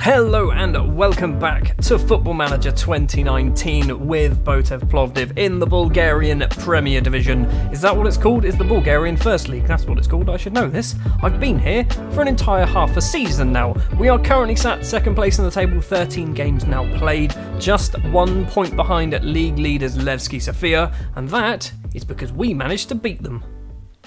Hello and welcome back to Football Manager 2019 with Botev Plovdiv in the Bulgarian Premier Division. Is that what it's called? Is the Bulgarian First League? That's what it's called, I should know this. I've been here for an entire half a season now. We are currently sat second place in the table, 13 games now played, just 1 point behind league leaders Levski Sofia, and that is because we managed to beat them.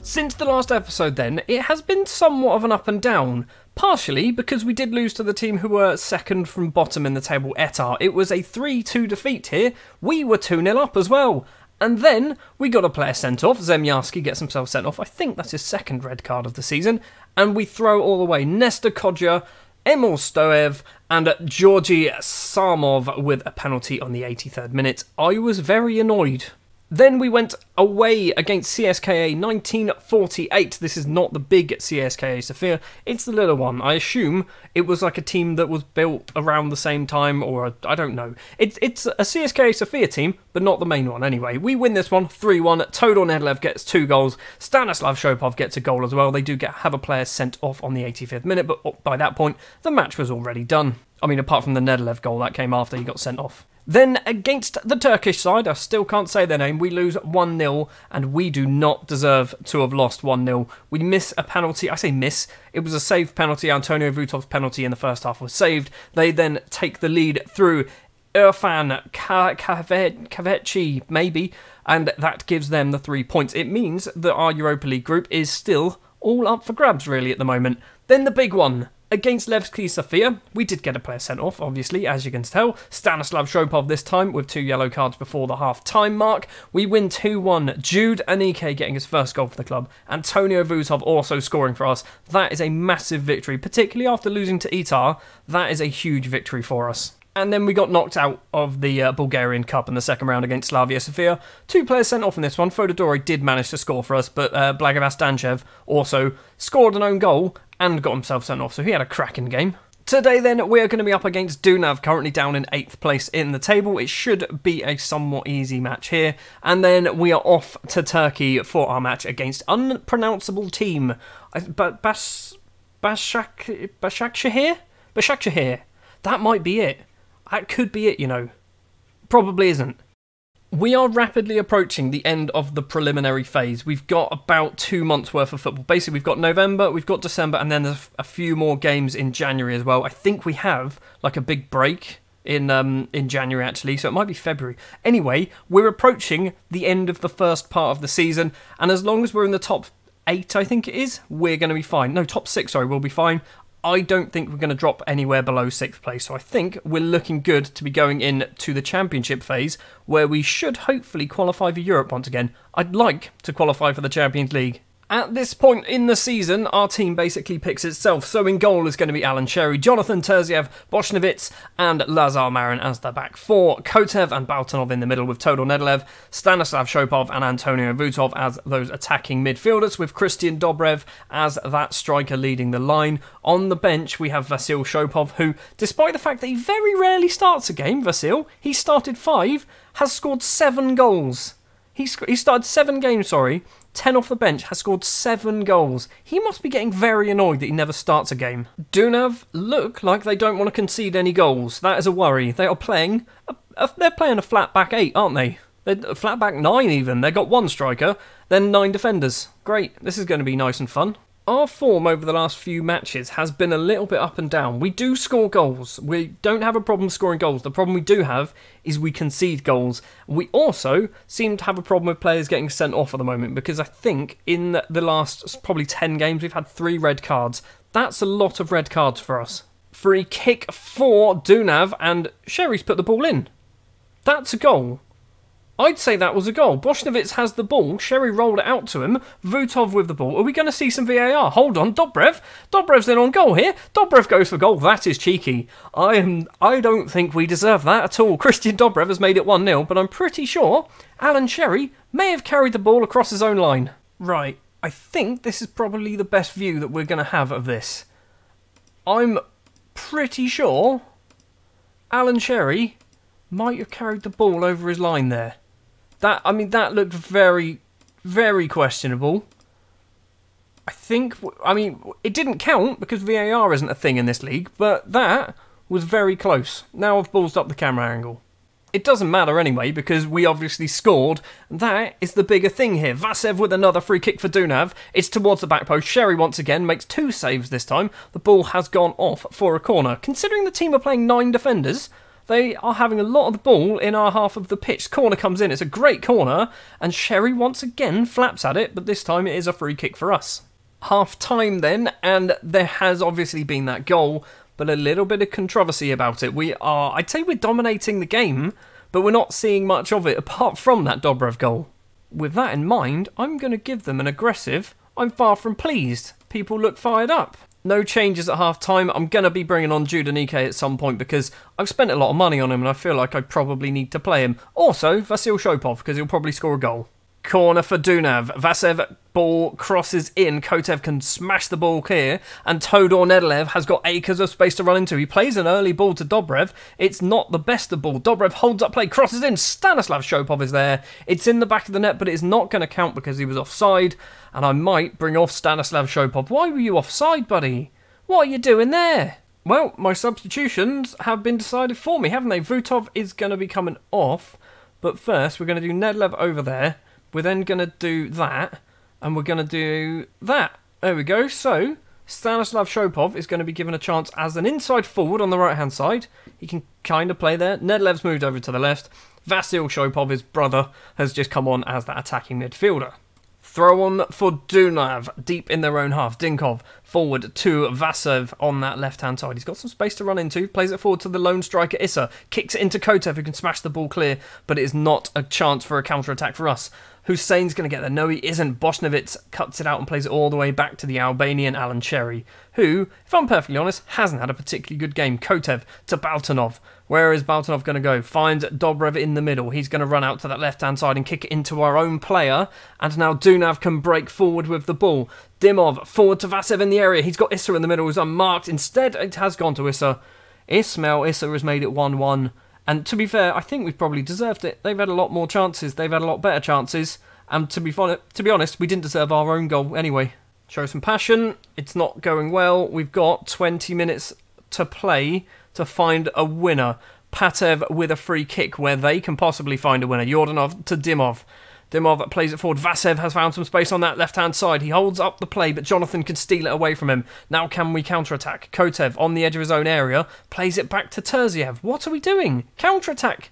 Since the last episode then, it has been somewhat of an up and down. Partially because we did lose to the team who were second from bottom in the table, Etar. It was a 3-2 defeat here. We were 2-0 up as well. And then we got a player sent off. Zemyarski gets himself sent off. I think that's his second red card of the season. And we throw all away Nestor Kodja, Emil Stoev and Georgi Sarmov with a penalty on the 83rd minute. I was very annoyed. Then we went away against CSKA 1948. This is not the big CSKA Sofia, it's the little one. I assume it was like a team that was built around the same time, or I don't know. It's a CSKA Sofia team, but not the main one anyway. We win this one 3-1. Todor Nedlev gets 2 goals. Stanislav Shopov gets a goal as well. They do have a player sent off on the 85th minute, but by that point, the match was already done. I mean, apart from the Nedlev goal that came after he got sent off. Then, against the Turkish side, I still can't say their name, we lose 1-0, and we do not deserve to have lost 1-0. We miss a penalty. I say miss. It was a saved penalty. Antonio Vutov's penalty in the first half was saved. They then take the lead through Irfan Kaveci, maybe, and that gives them the 3 points. It means that our Europa League group is still all up for grabs, really, at the moment. Then the big one. Against Levski Sofia, we did get a player sent off, obviously, as you can tell. Stanislav Shopov this time, with 2 yellow cards before the half-time mark. We win 2-1. Jude Anike getting his first goal for the club. Antonio Vutov also scoring for us. That is a massive victory, particularly after losing to Etar. That is a huge victory for us. And then we got knocked out of the Bulgarian Cup in the second round against Slavia Sofia. 2 players sent off in this one. Fododori did manage to score for us, but Blagavas Danchev also scored an own goal and got himself sent off, so he had a cracking game. Today then, we are going to be up against Dunav, currently down in 8th place in the table. It should be a somewhat easy match here. And then we are off to Turkey for our match against unpronounceable team. Başakşehir? That might be it. That could be it, you know. Probably isn't. We are rapidly approaching the end of the preliminary phase. We've got about 2 months worth of football. Basically, we've got November, we've got December, and then there's a few more games in January as well. I think we have like a big break in January, actually, so it might be February. Anyway, we're approaching the end of the first part of the season, and as long as we're in the top 8, I think it is, we're going to be fine. No, top 6, sorry, we'll be fine. I don't think we're going to drop anywhere below 6th place, so I think we're looking good to be going into the championship phase, where we should hopefully qualify for Europe once again. I'd like to qualify for the Champions League. At this point in the season, our team basically picks itself. So in goal is going to be Alan Cherry, Jonathan Terziev, Boshnovitz and Lazar Marin as the back 4. Kotev and Baltanov in the middle with Todor Nedlev, Stanislav Shopov and Antonio Vutov as those attacking midfielders, with Christian Dobrev as that striker leading the line. On the bench, we have Vasil Shopov, who, despite the fact that he very rarely starts a game, Vasil, he started 5, has scored 7 goals. He started 7 games, 10 off the bench, has scored 7 goals. He must be getting very annoyed that he never starts a game. Dunav look like they don't want to concede any goals. That is a worry. They are playing they're playing a flat back 8, aren't they? They're a flat back 9 even. They've got 1 striker, then 9 defenders. Great. This is going to be nice and fun. Our form over the last few matches has been a little bit up and down. We do score goals. We don't have a problem scoring goals. The problem we do have is we concede goals. We also seem to have a problem with players getting sent off at the moment, because I think in the last probably 10 games we've had 3 red cards. That's a lot of red cards for us. Free kick for Dunav, and Sherry's put the ball in. That's a goal. I'd say that was a goal. Boshnovitz has the ball. Sherry rolled it out to him. Vutov with the ball. Are we going to see some VAR? Hold on, Dobrev. Dobrev's in on goal here. Dobrev goes for goal. That is cheeky. I don't think we deserve that at all. Christian Dobrev has made it 1-0, but I'm pretty sure Alan Sherry may have carried the ball across his own line. Right, I think this is probably the best view that we're going to have of this. I'm pretty sure Alan Sherry might have carried the ball over his line there. That looked very, very questionable. I think, it didn't count because VAR isn't a thing in this league, but that was very close. Now I've ballsed up the camera angle. It doesn't matter anyway, because we obviously scored. That is the bigger thing here. Vasev with another free kick for Dunav. It's towards the back post. Sherry once again makes 2 saves this time. The ball has gone off for a corner. Considering the team are playing 9 defenders, they are having a lot of the ball in our half of the pitch. Corner comes in. It's a great corner. And Sherry once again flaps at it, but this time it is a free kick for us. Half time then, and there has obviously been that goal, but a little bit of controversy about it. I'd say we're dominating the game, but we're not seeing much of it apart from that Dobrev goal. With that in mind, I'm going to give them an aggressive. I'm far from pleased. People look fired up. No changes at half time. I'm going to be bringing on Judanike at some point because I've spent a lot of money on him and I feel like I probably need to play him. Also, Vasil Shopov because he'll probably score a goal. Corner for Dunav. Vasev ball crosses in. Kotev can smash the ball clear. And Todor Nedelev has got acres of space to run into. He plays an early ball to Dobrev. It's not the best of ball. Dobrev holds up play, crosses in. Stanislav Shopov is there. It's in the back of the net, but it's not going to count because he was offside. And I might bring off Stanislav Shopov. Why were you offside, buddy? What are you doing there? Well, my substitutions have been decided for me, haven't they? Vutov is going to be coming off. But first, we're going to do Nedelev over there. We're then going to do that, and we're going to do that. There we go. So, Stanislav Shopov is going to be given a chance as an inside forward on the right-hand side. He can kind of play there. Nedelev's moved over to the left. Vasil Shopov, his brother, has just come on as that attacking midfielder. Throw on for Dunav, deep in their own half. Dinkov forward to Vasev on that left-hand side. He's got some space to run into. Plays it forward to the lone striker Issa. Kicks it into Kotev, who can smash the ball clear, but it is not a chance for a counter-attack for us. Hussein's going to get there. No, he isn't. Bosnevitz cuts it out and plays it all the way back to the Albanian Alan Cherry, who, if I'm perfectly honest, hasn't had a particularly good game. Kotev to Baltanov. Where is Baltanov going to go? Finds Dobrev in the middle. He's going to run out to that left-hand side and kick it into our own player. And now Dunav can break forward with the ball. Dimov forward to Vasev in the area. He's got Issa in the middle, who's unmarked. Instead, it has gone to Issa. Issa has made it 1-1. And to be fair, I think we've probably deserved it. They've had a lot more chances. They've had a lot better chances. And to be honest, we didn't deserve our own goal anyway. Show some passion. It's not going well. We've got 20 minutes to play to find a winner. Patev with a free kick where they can possibly find a winner. Yordanov to Dimov. Dimov plays it forward. Vasev has found some space on that left-hand side. He holds up the play, but Jonathan can steal it away from him. Now can we counter-attack? Kotev on the edge of his own area. Plays it back to Terziev. What are we doing? Counter-attack.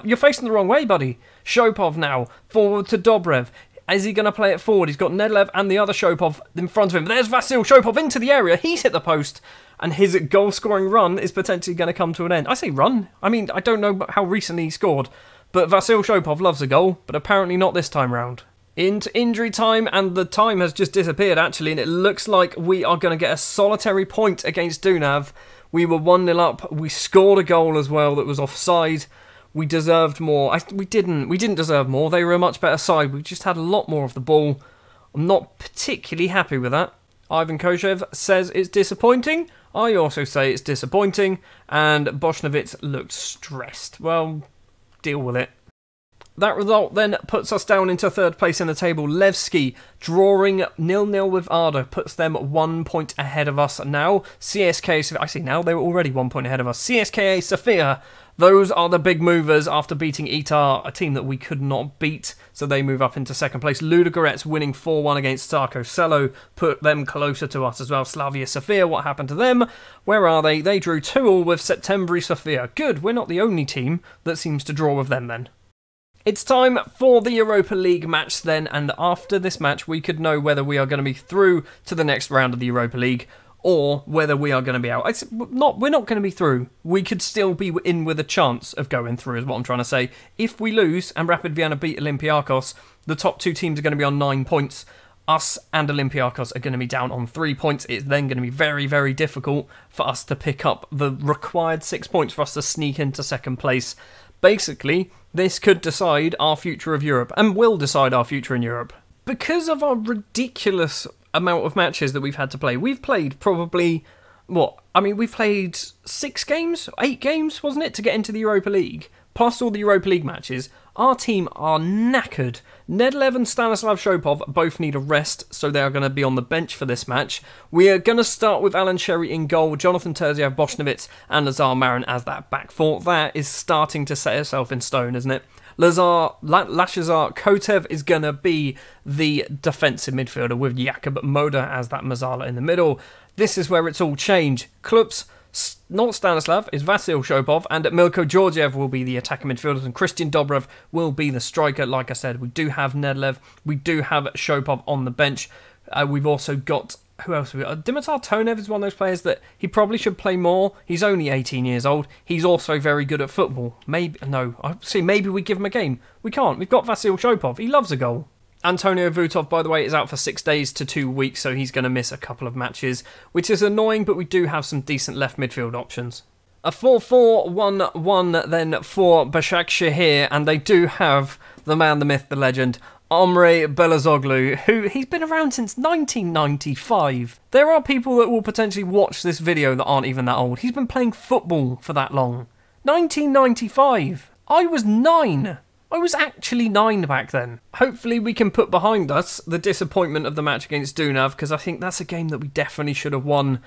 You're facing the wrong way, buddy. Shopov now. Forward to Dobrev. Is he going to play it forward? He's got Nedelev and the other Shopov in front of him. There's Vasil Shopov into the area. He's hit the post. And his goal-scoring run is potentially going to come to an end. I say run. I mean, I don't know how recently he scored. But Vasil Shopov loves a goal, but apparently not this time round. Into injury time, and the time has just disappeared, actually, and it looks like we are going to get a solitary point against Dunav. We were 1-0 up. We scored a goal as well that was offside. We deserved more. We didn't deserve more. They were a much better side. We just had a lot more of the ball. I'm not particularly happy with that. Ivan Kochev says it's disappointing. I also say it's disappointing, and Bosnevitz looked stressed. Well, deal with it. That result then puts us down into third place in the table. Levski drawing 0-0 with Arda puts them 1 point ahead of us now. CSKA, I see now they were already 1 point ahead of us. CSKA Sofia, those are the big movers after beating Itar, a team that we could not beat, so they move up into second place. Ludogorets winning 4-1 against Starko Selo put them closer to us as well. Slavia Sofia, what happened to them? Where are they? They drew 2-2 with Septembri Sofia. Good, we're not the only team that seems to draw with them then. It's time for the Europa League match then, and after this match we could know whether we are going to be through to the next round of the Europa League or whether we are going to be out. We're not going to be through. We could still be in with a chance of going through is what I'm trying to say. If we lose and Rapid Vienna beat Olympiacos, the top two teams are going to be on 9 points. Us and Olympiacos are going to be down on 3 points. It's then going to be very, very difficult for us to pick up the required 6 points for us to sneak into second place. Basically, this could decide our future of Europe, and will decide our future in Europe. Because of our ridiculous amount of matches that we've had to play, we've played probably, we've played 6 games, 8 games, wasn't it, to get into the Europa League? Plus all the Europa League matches. Our team are knackered. Nedlev and Stanislav Shopov both need a rest, so they are going to be on the bench for this match. We are going to start with Alan Sherry in goal, Jonathan Terziev, Boschnevitz and Lazar Marin as that back four. That is starting to set itself in stone, isn't it? Lashazar Kotev is going to be the defensive midfielder with Jakub Moda as that Mazala in the middle. This is where it's all changed. Klub's not Stanislav, is Vasil Shopov, and Milko Georgiev will be the attacking midfielders, and Christian Dobrev will be the striker. Like I said, we do have Nedlev, we do have Shopov on the bench. We've also got, who else have we got? Dimitar Tonev is one of those players that he probably should play more. He's only 18 years old. He's also very good at football. Maybe we give him a game. We can't. We've got Vasil Shopov. He loves a goal. Antonio Vutov, by the way, is out for 6 days to 2 weeks, so he's going to miss a couple of matches, which is annoying, but we do have some decent left midfield options. A 4-4-1-1 then for Başakşehir, and they do have the man, the myth, the legend, Omre Belazoglu, who he's been around since 1995. There are people that will potentially watch this video that aren't even that old. He's been playing football for that long. 1995. I was 9. I was actually 9 back then. Hopefully we can put behind us the disappointment of the match against Dunav, because I think that's a game that we definitely should have won.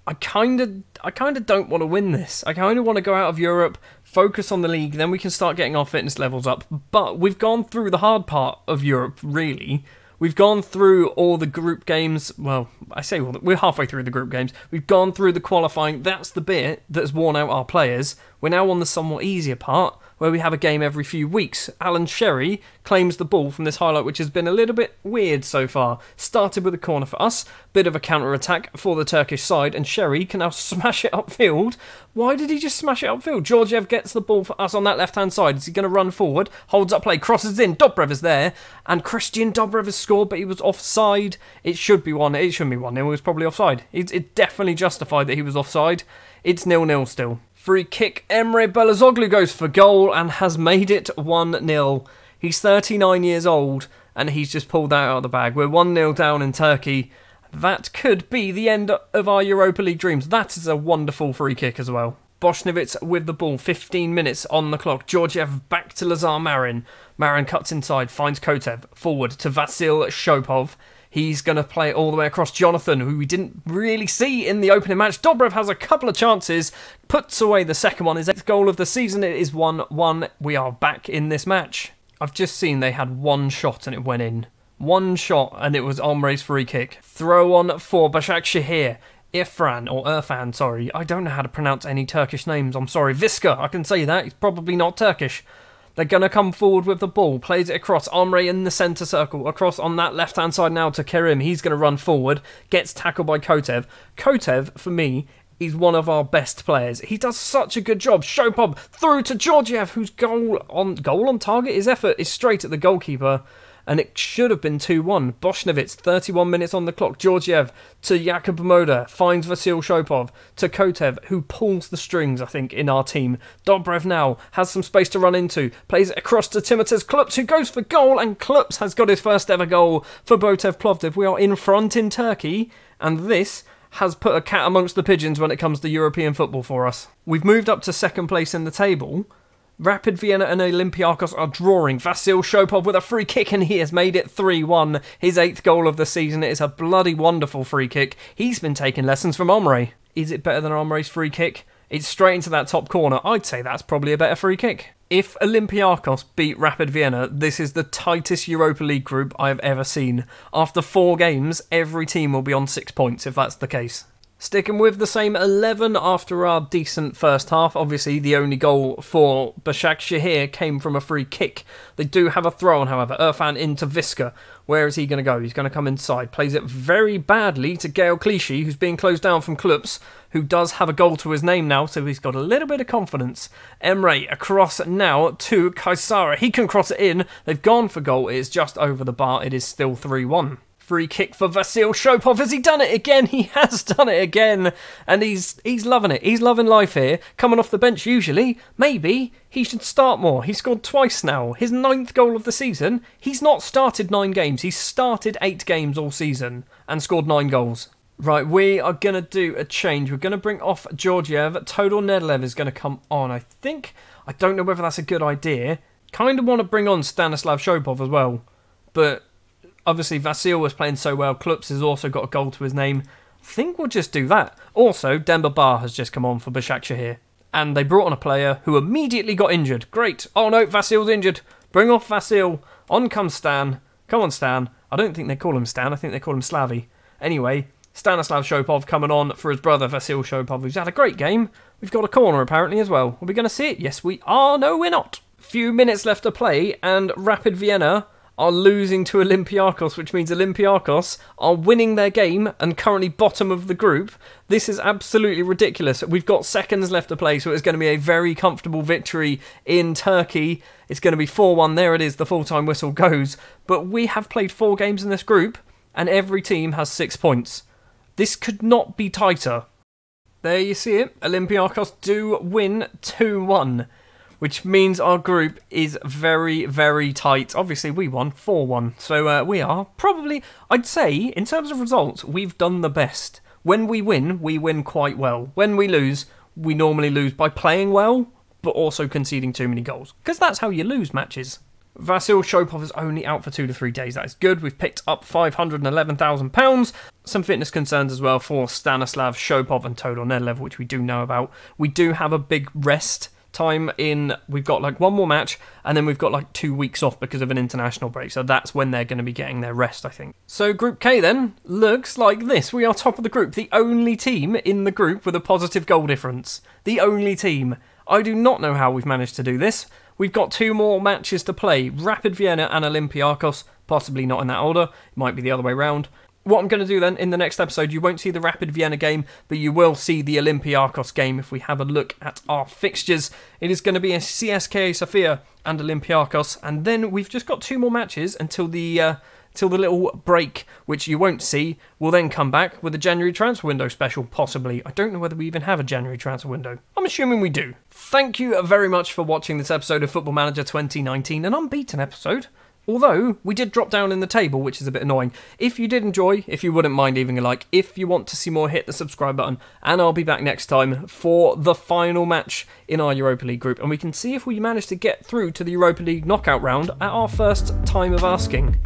I kind of don't want to win this. I kind of want to go out of Europe, focus on the league, then we can start getting our fitness levels up. But we've gone through the hard part of Europe, really. We've gone through all the group games. Well, I say we're halfway through the group games. We've gone through the qualifying. That's the bit that's worn out our players. We're now on the somewhat easier part, where we have a game every few weeks. Alan Sherry claims the ball from this highlight, which has been a little bit weird so far. Started with a corner for us, bit of a counter-attack for the Turkish side, and Sherry can now smash it upfield. Why did he just smash it upfield? Georgiev gets the ball for us on that left-hand side. Is he going to run forward? Holds up play, crosses in, Dobrev is there, and Christian Dobrev has scored, but he was offside. It should be 1. It shouldn't be 1-0, he was probably offside. It definitely justified that he was offside. It's 0-0 still. Free kick, Emre Belazoglu goes for goal and has made it 1-0. He's 39 years old and he's just pulled that out of the bag. We're 1-0 down in Turkey. That could be the end of our Europa League dreams. That is a wonderful free kick as well. Boschnevitz with the ball, 15 minutes on the clock. Georgiev back to Lazar Marin. Marin cuts inside, finds Kotev. Forward to Vasil Shopov. He's going to play it all the way across Jonathan, who we didn't really see in the opening match. Dobrev has a couple of chances, puts away the second one. His 8th goal of the season. It is 1-1. We are back in this match. I've just seen they had one shot and it went in. One shot and it was Omre's free kick. Throw on for Başakşehir. Irfan, sorry. I don't know how to pronounce any Turkish names. I'm sorry. Viska, I can say that. He's probably not Turkish. They're going to come forward with the ball. Plays it across. Omre in the centre circle. Across on that left-hand side now to Kerim. He's going to run forward. Gets tackled by Kotev. Kotev, for me, is one of our best players. He does such a good job. Shopov through to Georgiev, whose goal on target. His effort is straight at the goalkeeper. And it should have been 2-1. Boschnevitz, 31 minutes on the clock. Georgiev to Jakub Moda, finds Vasil Shopov to Kotev, who pulls the strings, I think, in our team. Dobrev now has some space to run into. Plays it across to Timotez Klups, who goes for goal, and Klups has got his first ever goal for Botev Plovdiv. We are in front in Turkey, and this has put a cat amongst the pigeons when it comes to European football for us. We've moved up to second place in the table. Rapid Vienna and Olympiacos are drawing. Vasil Shopov with a free kick and he has made it 3-1. His 8th goal of the season. It is a bloody wonderful free kick. He's been taking lessons from Omre. Is it better than Omre's free kick? It's straight into that top corner. I'd say that's probably a better free kick. If Olympiacos beat Rapid Vienna, this is the tightest Europa League group I have ever seen. After 4 games, every team will be on 6 points if that's the case. Sticking with the same 11 after our decent first half. Obviously, the only goal for Başakşehir came from a free kick. They do have a throw-on, however. Irfan into Viska. Where is he going to go? He's going to come inside. Plays it very badly to Gael Clichy, who's being closed down from Klups, who does have a goal to his name now, so he's got a little bit of confidence. Emre across now to Kaysara. He can cross it in. They've gone for goal. It is just over the bar. It is still 3-1. Free kick for Vasil Shopov. Has he done it again? He has done it again. And he's loving it. He's loving life here. Coming off the bench usually. Maybe he should start more. He's scored twice now. His 9th goal of the season. He's not started 9 games. He's started 8 games all season and scored 9 goals. Right, we are going to do a change. We're going to bring off Georgiev. Todor Nedlev is going to come on, I think. I don't know whether that's a good idea. Kind of want to bring on Stanislav Shopov as well, but obviously Vasil was playing so well. Klups has also got a goal to his name. I think we'll just do that. Also, Demba Ba has just come on for Başakşehir, and they brought on a player who immediately got injured. Great. Oh no, Vasil's injured. Bring off Vasil. On comes Stan. Come on, Stan. I don't think they call him Stan. I think they call him Slavy. Anyway, Stanislav Shopov coming on for his brother Vasil Shopov, who's had a great game. We've got a corner apparently as well. Are we going to see it? Yes, we are. No, we're not. Few minutes left to play, and Rapid Vienna are losing to Olympiacos, which means Olympiacos are winning their game and currently bottom of the group. This is absolutely ridiculous. We've got seconds left to play, so it's going to be a very comfortable victory in Turkey. It's going to be 4-1. There it is. The full-time whistle goes. But we have played 4 games in this group, and every team has 6 points. This could not be tighter. There you see it. Olympiacos do win 2-1. Which means our group is very, very tight. Obviously, we won 4-1. So we are probably, I'd say, in terms of results, we've done the best. When we win quite well. When we lose, we normally lose by playing well, but also conceding too many goals. Because that's how you lose matches. Vasil Shopov is only out for 2 to 3 days. That is good. We've picked up £511,000. Some fitness concerns as well for Stanislav Shopov and Todor Nedlev, which we do know about. We do have a big rest time in. We've got like 1 more match, and then we've got like 2 weeks off because of an international break, so that's when they're going to be getting their rest, I think. So Group K then looks like this. We are top of the group, the only team in the group with a positive goal difference. The only team. I do not know how we've managed to do this. We've got 2 more matches to play, Rapid Vienna and Olympiacos, possibly not in that order, it might be the other way round. What I'm going to do then, in the next episode, you won't see the Rapid Vienna game, but you will see the Olympiacos game if we have a look at our fixtures. It is going to be a CSKA Sofia and Olympiacos, and then we've just got 2 more matches until the little break, which you won't see. We'll then come back with a January transfer window special, possibly. I don't know whether we even have a January transfer window. I'm assuming we do. Thank you very much for watching this episode of Football Manager 2019, an unbeaten episode. Although, we did drop down in the table, which is a bit annoying. If you did enjoy, if you wouldn't mind leaving a like, if you want to see more, hit the subscribe button, and I'll be back next time for the final match in our Europa League group, and we can see if we manage to get through to the Europa League knockout round at our first time of asking.